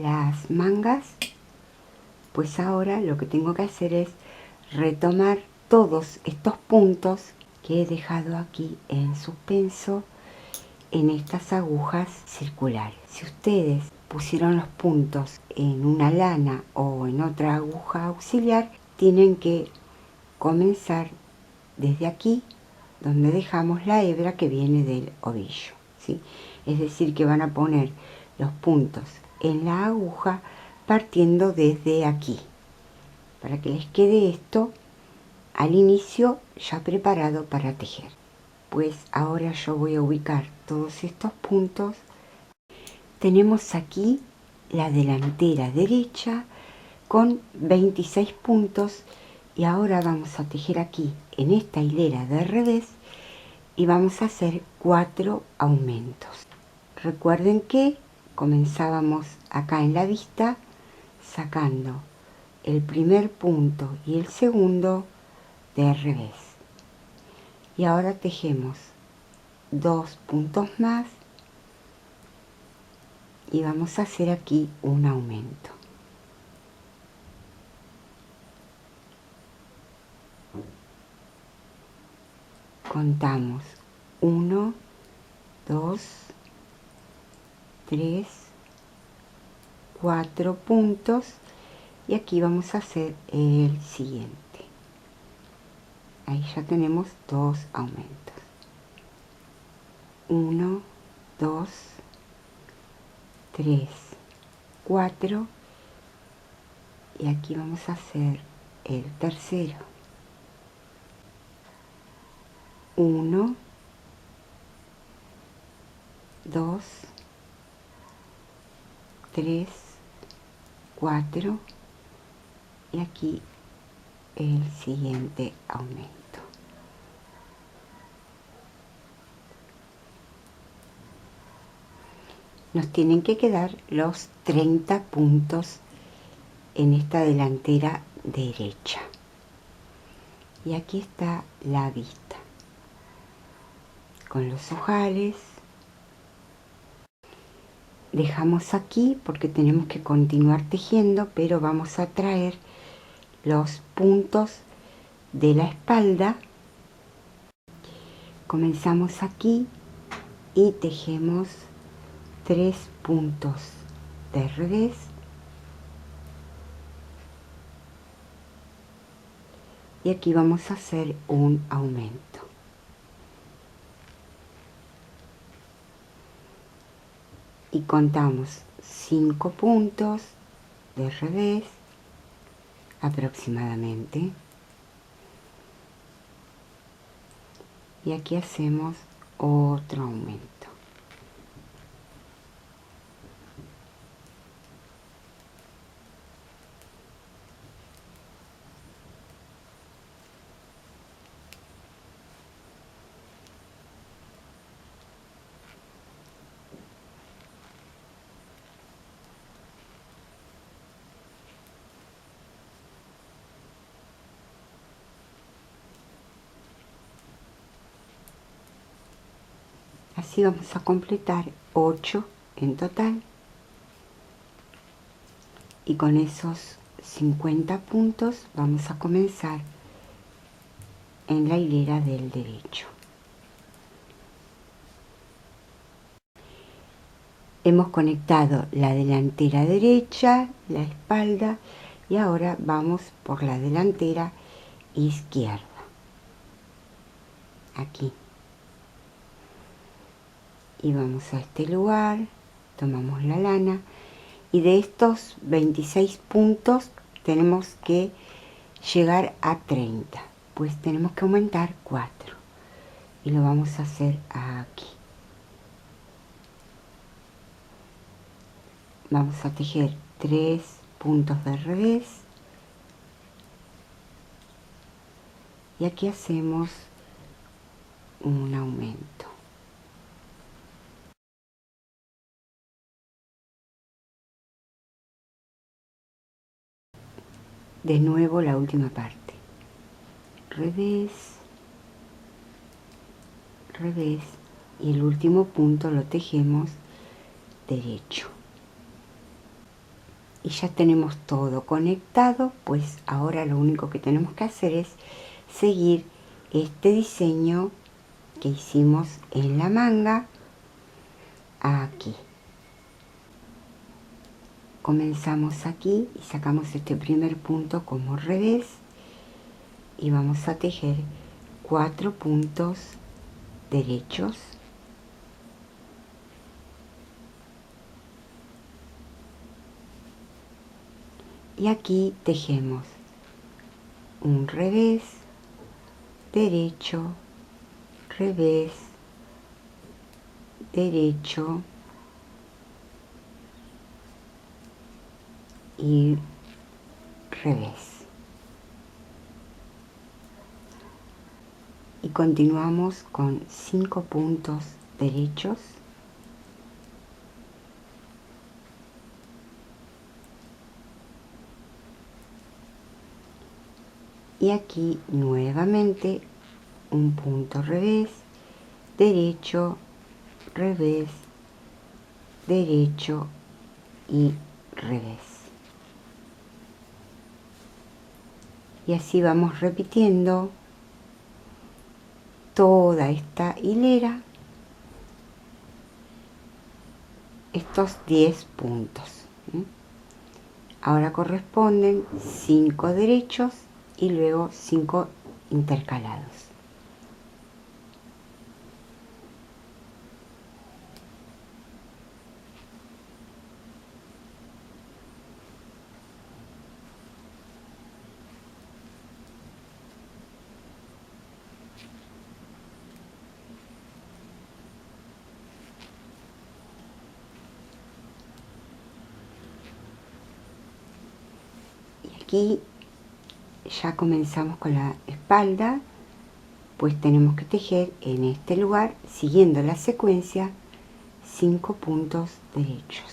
las mangas, pues ahora lo que tengo que hacer es retomar todos estos puntos que he dejado aquí en suspenso en estas agujas circulares. Si ustedes pusieron los puntos en una lana o en otra aguja auxiliar, tienen que comenzar desde aquí donde dejamos la hebra que viene del ovillo, ¿sí? Es decir, que van a poner los puntos en la aguja partiendo desde aquí, para que les quede esto al inicio ya preparado para tejer. Pues ahora yo voy a ubicar todos estos puntos. Tenemos aquí la delantera derecha con 26 puntos y ahora vamos a tejer aquí en esta hilera de revés y vamos a hacer 4 aumentos. Recuerden que comenzábamos acá en la vista sacando el primer punto y el segundo de revés, y ahora tejemos 2 puntos más y vamos a hacer aquí un aumento. Contamos 1, 2, 3, 4 puntos y aquí vamos a hacer el siguiente. Ahí ya tenemos 2 aumentos. 1, 2, 3, 4 y aquí vamos a hacer el tercero. 1, 2, 3, 4 y aquí el siguiente aumento. Nos tienen que quedar los 30 puntos en esta delantera derecha. Y aquí está la vista con los ojales. Dejamos aquí porque tenemos que continuar tejiendo, pero vamos a traer los puntos de la espalda. Comenzamos aquí y tejemos 3 puntos de revés, y aquí vamos a hacer un aumento. Y contamos 5 puntos de revés aproximadamente. Y aquí hacemos otro aumento. Así vamos a completar 8 en total. Y con esos 50 puntos vamos a comenzar en la hilera del derecho. Hemos conectado la delantera derecha, la espalda, y ahora vamos por la delantera izquierda. Aquí. Y vamos a este lugar, tomamos la lana, y de estos 26 puntos tenemos que llegar a 30, pues tenemos que aumentar 4 y lo vamos a hacer aquí. Vamos a tejer 3 puntos de revés y aquí hacemos un aumento. De nuevo la última parte, revés, revés, y el último punto lo tejemos derecho. y ya tenemos todo conectado. Pues ahora lo único que tenemos que hacer es seguir este diseño que hicimos en la manga aquí. Comenzamos aquí y sacamos este primer punto como revés y vamos a tejer 4 puntos derechos, y aquí tejemos un revés, derecho, revés, derecho y revés. Y continuamos con 5 puntos derechos, y aquí nuevamente un punto revés, derecho, revés, derecho y revés. Y así vamos repitiendo toda esta hilera, estos 10 puntos. Ahora corresponden 5 derechos y luego 5 intercalados. Y aquí ya comenzamos con la espalda, pues tenemos que tejer en este lugar, siguiendo la secuencia, 5 puntos derechos.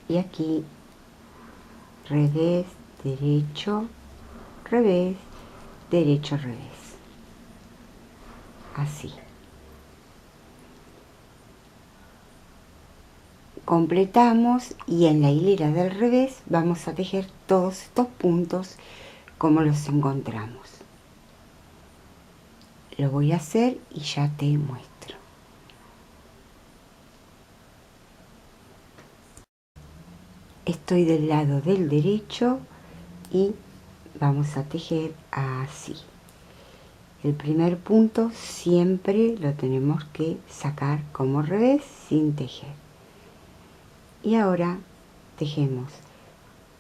Y aquí revés, derecho, revés, derecho, revés. Así. Completamos y en la hilera del revés vamos a tejer todos estos puntos como los encontramos. Lo voy a hacer y ya te muestro. Estoy del lado del derecho y vamos a tejer así. El primer punto siempre lo tenemos que sacar como revés sin tejer. Y ahora tejemos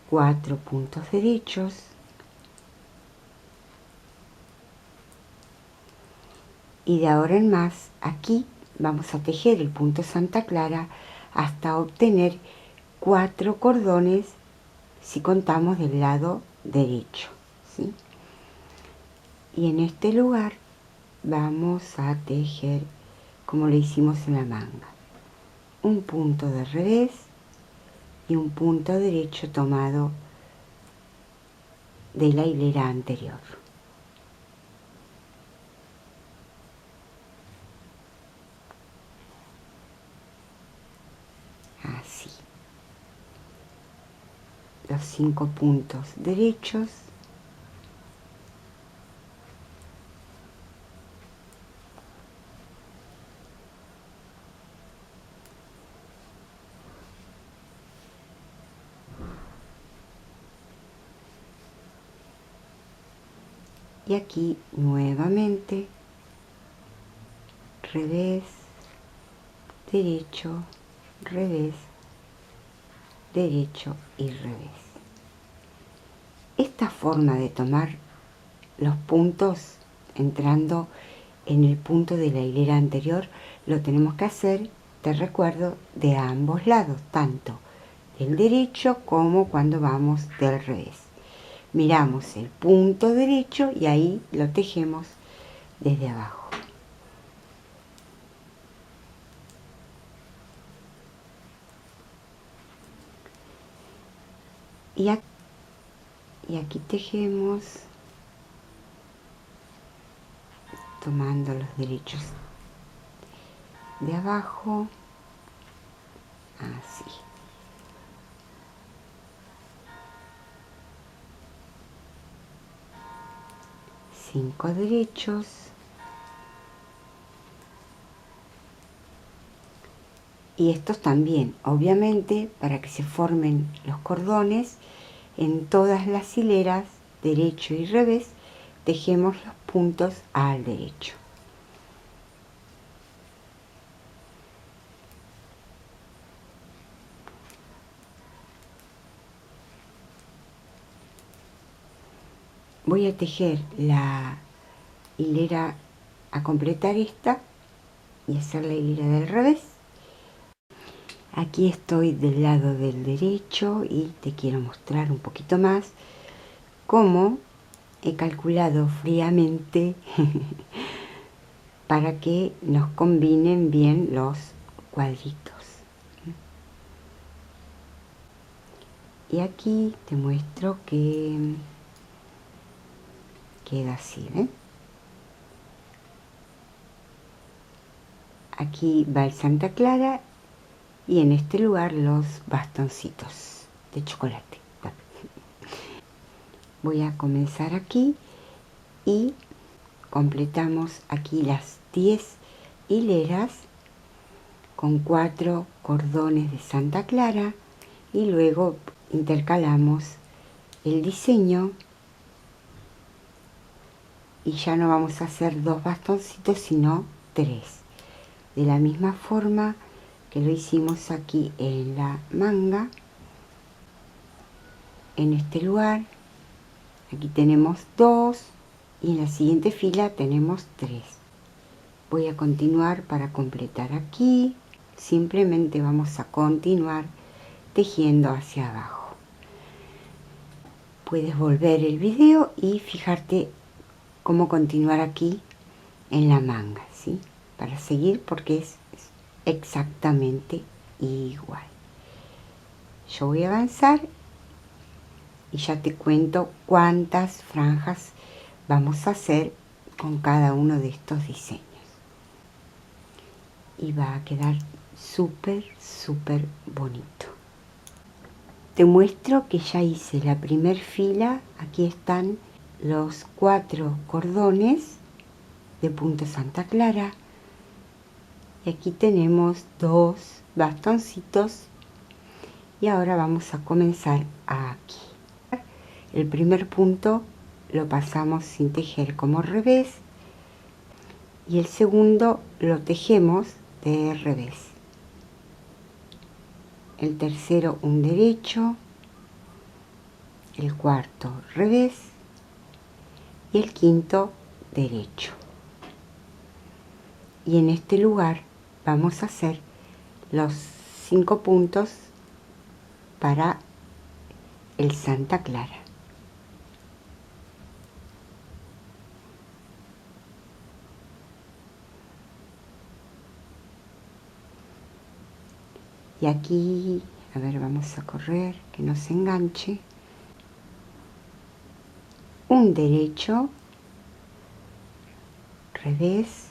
4 puntos derechos, y de ahora en más aquí vamos a tejer el punto Santa Clara hasta obtener 4 cordones si contamos del lado derecho, ¿sí? Y en este lugar vamos a tejer como lo hicimos en la manga, un punto de revés y un punto derecho tomado de la hilera anterior. Así. Los 5 puntos derechos. Y aquí nuevamente revés, derecho, revés, derecho y revés. Esta forma de tomar los puntos entrando en el punto de la hilera anterior lo tenemos que hacer, te recuerdo, de ambos lados, tanto del derecho como cuando vamos del revés. Miramos el punto derecho y ahí lo tejemos desde abajo. Y aquí tejemos tomando los derechos de abajo, así. Cinco derechos. Y estos también, obviamente, para que se formen los cordones, en todas las hileras, derecho y revés, tejemos los puntos al derecho. Voy a tejer la hilera, a completar esta y hacer la hilera del revés. Aquí estoy del lado del derecho y te quiero mostrar un poquito más cómo he calculado fríamente para que nos combinen bien los cuadritos. Y aquí te muestro que queda así, ¿ven? Aquí va el Santa Clara y en este lugar los bastoncitos de chocolate. Voy a comenzar aquí y completamos aquí las 10 hileras con 4 cordones de Santa Clara y luego intercalamos el diseño y ya no vamos a hacer 2 bastoncitos sino 3, de la misma forma que lo hicimos aquí en la manga. En este lugar aquí tenemos 2 y en la siguiente fila tenemos 3. Voy a continuar para completar aquí. Simplemente vamos a continuar tejiendo hacia abajo. Puedes volver el video y fijarte cómo continuar aquí en la manga, ¿sí? Para seguir porque es exactamente igual. Yo voy a avanzar y ya te cuento cuántas franjas vamos a hacer con cada uno de estos diseños. Y va a quedar súper bonito. Te muestro que ya hice la primer fila. Aquí están los 4 cordones de punto Santa Clara. Y aquí tenemos 2 bastoncitos. Y ahora vamos a comenzar aquí. El primer punto lo pasamos sin tejer como revés. Y el segundo lo tejemos de revés. El tercero un derecho, el cuarto revés y el quinto derecho. Y en este lugar vamos a hacer los 5 puntos para el Santa Clara. Y aquí, a ver, vamos a correr, que no se enganche. Un derecho, revés,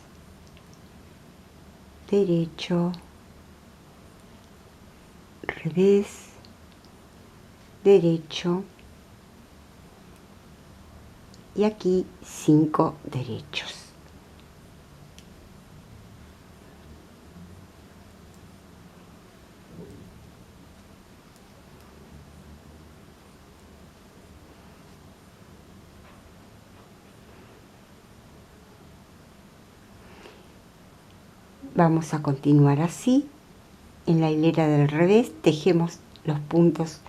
derecho, revés, derecho. Y aquí 5 derechos. Vamos a continuar así. En la hilera del revés tejemos los puntos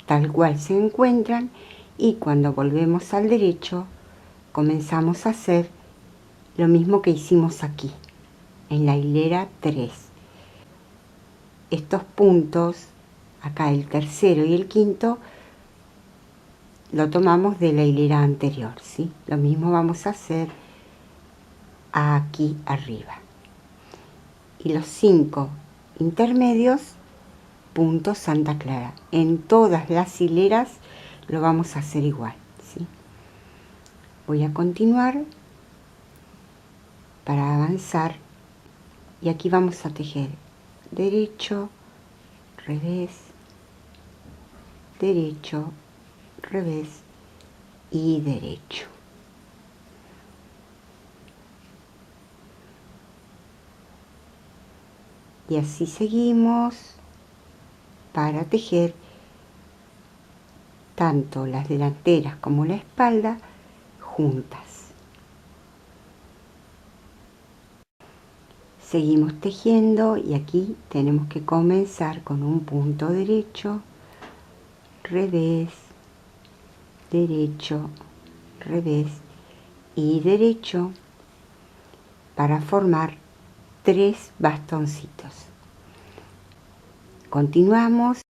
tal cual se encuentran y cuando volvemos al derecho comenzamos a hacer lo mismo que hicimos aquí en la hilera 3. Estos puntos, acá el tercero y el quinto, lo tomamos de la hilera anterior, ¿sí? Lo mismo vamos a hacer aquí arriba. Y los 5 intermedios, punto Santa Clara. En todas las hileras lo vamos a hacer igual, ¿sí? Voy a continuar para avanzar. Y aquí vamos a tejer derecho, revés, derecho, revés y derecho. Y así seguimos para tejer tanto las delanteras como la espalda juntas. Seguimos tejiendo y aquí tenemos que comenzar con un punto derecho, revés, derecho, revés y derecho para formar 3 bastoncitos. Continuamos.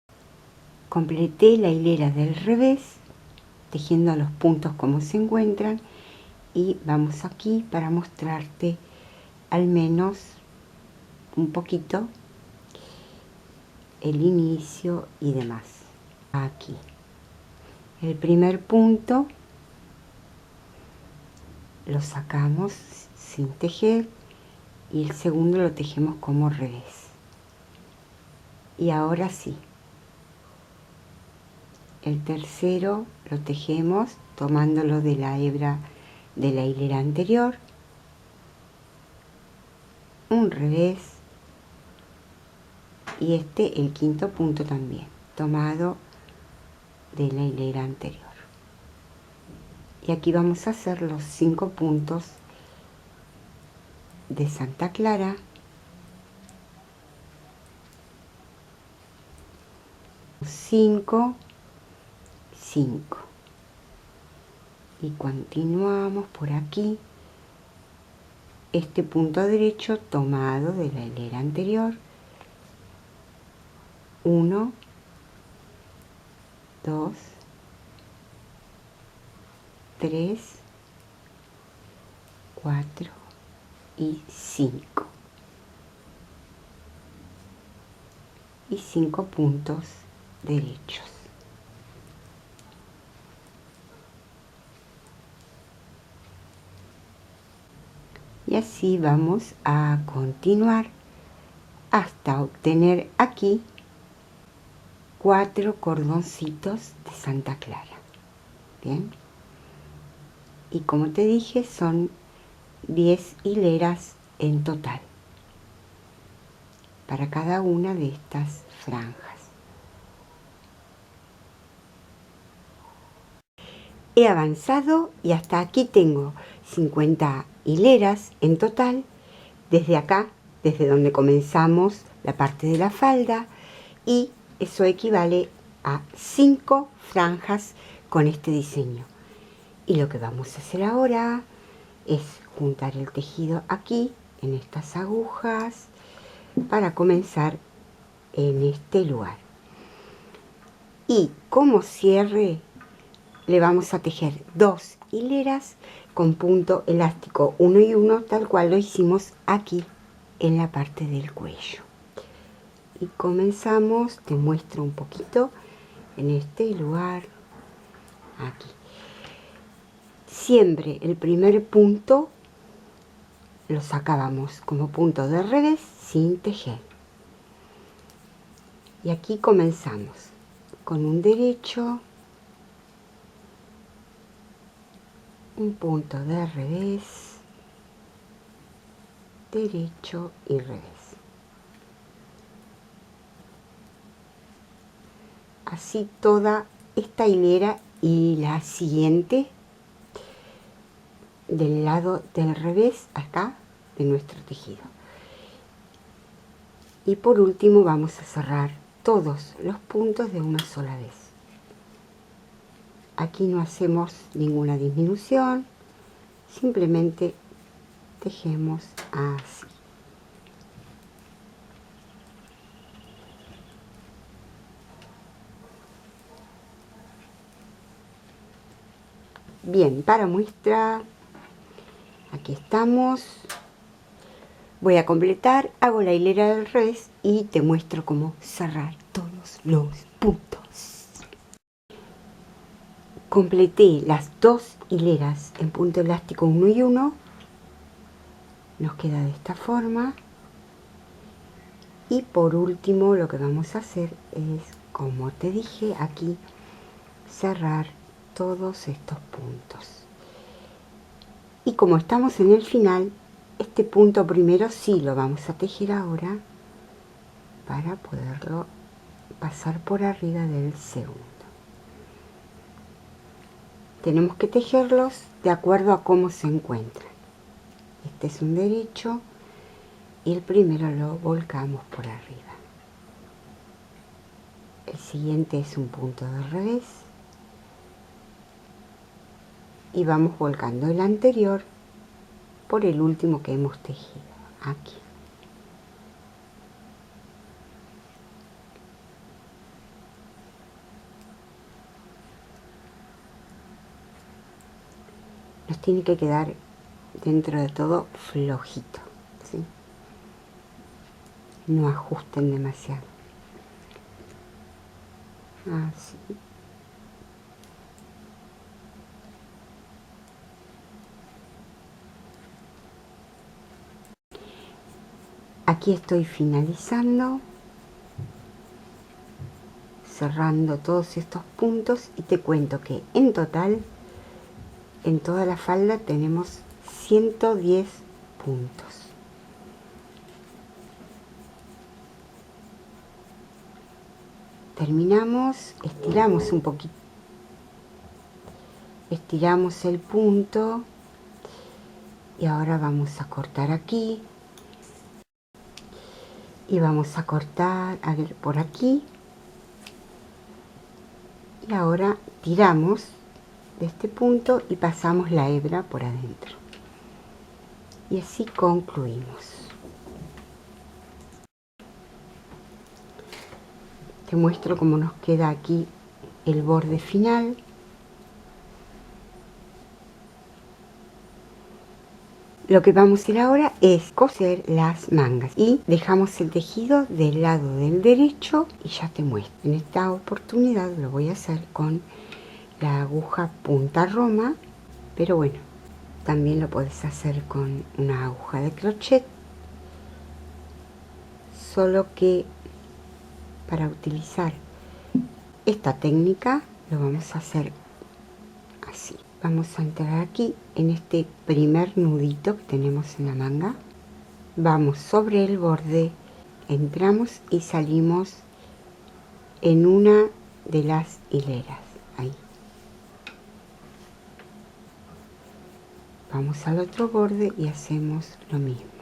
Completé la hilera del revés tejiendo los puntos como se encuentran y vamos aquí para mostrarte al menos un poquito el inicio y demás. Aquí el primer punto lo sacamos sin tejer y el segundo lo tejemos como revés. Y ahora sí, el tercero lo tejemos tomándolo de la hebra de la hilera anterior, un revés y el quinto punto también tomado de la hilera anterior. Y aquí vamos a hacer los 5 puntos de Santa Clara, cinco, y continuamos por aquí este punto derecho tomado de la hilera anterior, 1, 2, 3, 4 y 5 y 5 puntos derechos. Y así vamos a continuar hasta obtener aquí 4 cordoncitos de Santa Clara. Bien, y como te dije son 10 hileras en total para cada una de estas franjas. He avanzado y hasta aquí tengo 50 hileras en total, desde acá, desde donde comenzamos la parte de la falda, y eso equivale a 5 franjas con este diseño. Y lo que vamos a hacer ahora es juntar el tejido aquí en estas agujas para comenzar en este lugar. Y como cierre le vamos a tejer 2 hileras con punto elástico 1 y 1, tal cual lo hicimos aquí en la parte del cuello. Y comenzamos, te muestro un poquito en este lugar, aquí. Siempre el primer punto lo sacábamos como punto de revés sin tejer. Y aquí comenzamos con un derecho, un punto de revés, derecho y revés. Así toda esta hilera y la siguiente del lado del revés acá de nuestro tejido. Y por último vamos a cerrar todos los puntos de una sola vez. Aquí no hacemos ninguna disminución, simplemente tejemos así. Bien, para muestra, aquí estamos. Voy a completar, hago la hilera del revés y te muestro cómo cerrar todos los puntos. Completé las 2 hileras en punto elástico 1 y 1 Nos queda de esta forma. Y por último lo que vamos a hacer es, como te dije, aquí cerrar todos estos puntos. Y como estamos en el final, este punto primero sí lo vamos a tejer ahora para poderlo pasar por arriba del segundo. Tenemos que tejerlos de acuerdo a cómo se encuentran. Este es un derecho y el primero lo volcamos por arriba. El siguiente es un punto de revés y vamos volcando el anterior por el último que hemos tejido aquí. Nos tiene que quedar dentro de todo flojito, ¿sí? No ajusten demasiado. Así. Aquí estoy finalizando, cerrando todos estos puntos y te cuento que en total, en toda la falda tenemos 110 puntos. Terminamos, estiramos un poquito, estiramos el punto y ahora vamos a cortar aquí y vamos a cortar por aquí y ahora tiramos de este punto y pasamos la hebra por adentro y así concluimos. Te muestro cómo nos queda aquí el borde final. Lo que vamos a hacer ahora es coser las mangas y dejamos el tejido del lado del derecho y ya te muestro. En esta oportunidad lo voy a hacer con la aguja punta roma, pero bueno, también lo puedes hacer con una aguja de crochet, solo que para utilizar esta técnica lo vamos a hacer así. Vamos a entrar aquí en este primer nudito que tenemos en la manga, vamos sobre el borde, entramos y salimos en una de las hileras, ahí. Vamos al otro borde y hacemos lo mismo.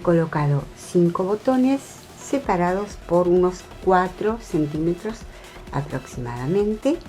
colocado 5 botones separados por unos 4 centímetros aproximadamente.